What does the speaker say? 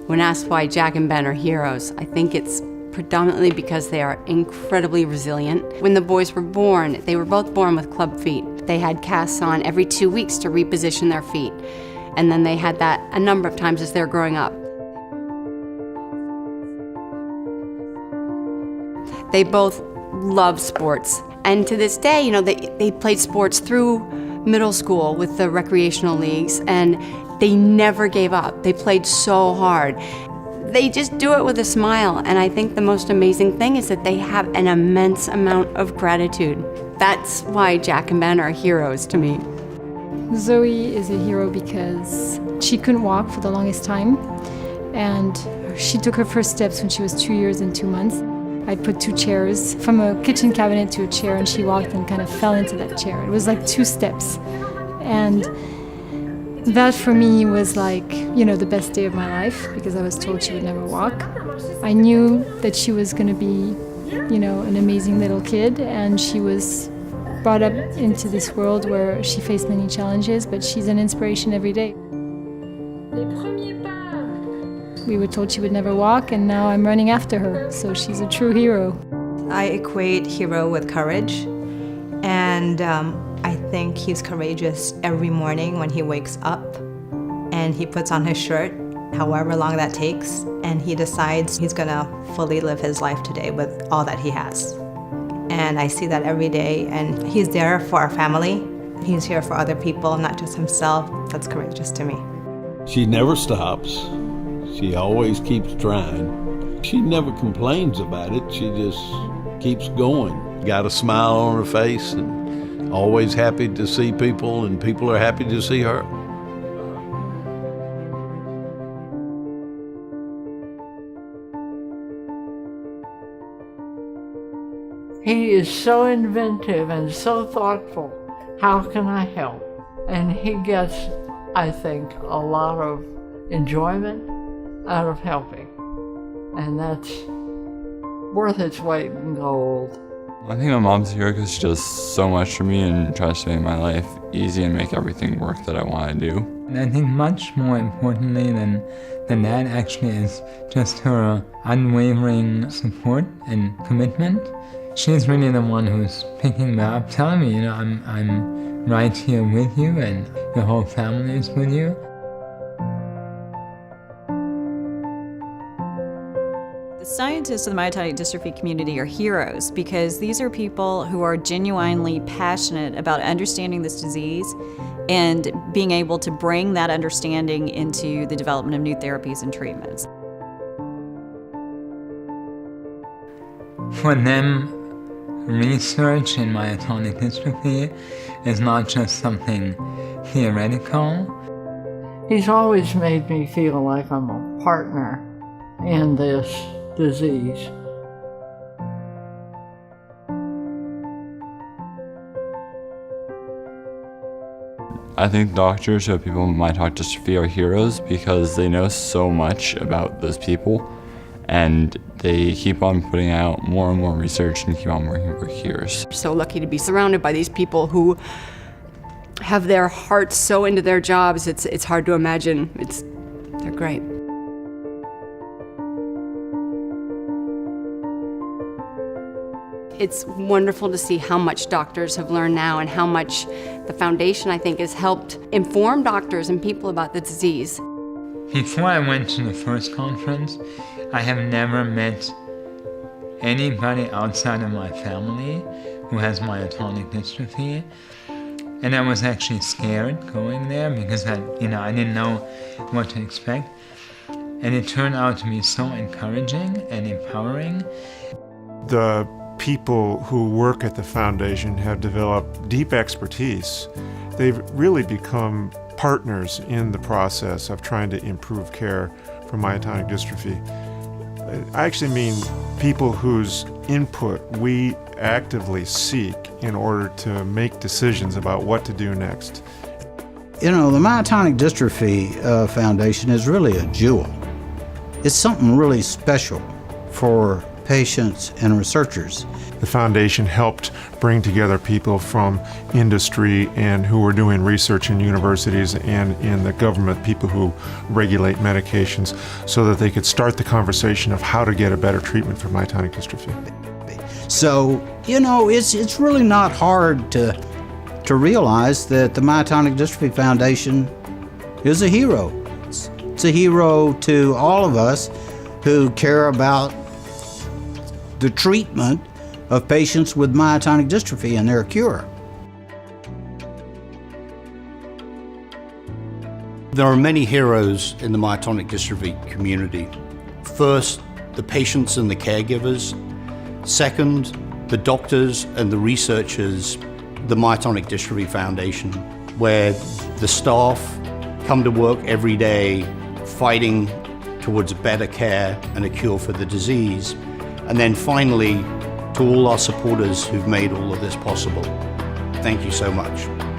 When asked why Jack and Ben are heroes, I think it's predominantly because they are incredibly resilient. When the boys were born, they were both born with club feet. They had casts on every 2 weeks to reposition their feet. And then they had that a number of times as they were growing up. They both love sports. And to this day, they played sports through middle school with the recreational leagues, and they never gave up. They played so hard. They just do it with a smile, and I think the most amazing thing is that they have an immense amount of gratitude. That's why Jack and Ben are heroes to me. Zoe is a hero because she couldn't walk for the longest time, and she took her first steps when she was 2 years and 2 months. I put 2 chairs from a kitchen cabinet to a chair, and she walked and kind of fell into that chair. It was like 2 steps. And that for me was like, the best day of my life, because I was told she would never walk. I knew that she was going to be, an amazing little kid, and she was brought up into this world where she faced many challenges, but she's an inspiration every day. We were told she would never walk, and now I'm running after her, so she's a true hero. I equate hero with courage, and I think he's courageous every morning when he wakes up and he puts on his shirt, however long that takes, and he decides he's gonna fully live his life today with all that he has. And I see that every day, and he's there for our family. He's here for other people, not just himself. That's courageous to me. She never stops. She always keeps trying. She never complains about it. She just keeps going. Got a smile on her face and always happy to see people, and people are happy to see her. He is so inventive and so thoughtful. How can I help? And he gets, I think, a lot of enjoyment out of helping. And that's worth its weight in gold. I think my mom's here because she does so much for me and tries to make my life easy and make everything work that I want to do. And I think much more importantly than that actually is just her unwavering support and commitment. She's really the one who's picking me up, telling me, I'm right here with you and your whole family is with you. The scientists of the myotonic dystrophy community are heroes because these are people who are genuinely passionate about understanding this disease and being able to bring that understanding into the development of new therapies and treatments. For them, research in myotonic dystrophy is not just something theoretical. He's always made me feel like I'm a partner in this disease. I think doctors or people with myotonic dystrophy are heroes because they know so much about those people, and they keep on putting out more and more research and keep on working for years. So lucky to be surrounded by these people who have their hearts so into their jobs, it's hard to imagine. They're great. It's wonderful to see how much doctors have learned now and how much the foundation, I think, has helped inform doctors and people about the disease. Before I went to the first conference, I have never met anybody outside of my family who has myotonic dystrophy. And I was actually scared going there because I didn't know what to expect. And it turned out to be so encouraging and empowering. The people who work at the foundation have developed deep expertise. They've really become partners in the process of trying to improve care for myotonic dystrophy. I actually mean people whose input we actively seek in order to make decisions about what to do next. The Myotonic Dystrophy Foundation is really a jewel. It's something really special for patients, and researchers. The foundation helped bring together people from industry and who were doing research in universities and in the government, people who regulate medications, so that they could start the conversation of how to get a better treatment for myotonic dystrophy. So, it's really not hard to realize that the Myotonic Dystrophy Foundation is a hero. It's a hero to all of us who care about the treatment of patients with myotonic dystrophy and their cure. There are many heroes in the myotonic dystrophy community. First, the patients and the caregivers. Second, the doctors and the researchers, the Myotonic Dystrophy Foundation, where the staff come to work every day fighting towards better care and a cure for the disease. And then finally, to all our supporters who've made all of this possible. Thank you so much.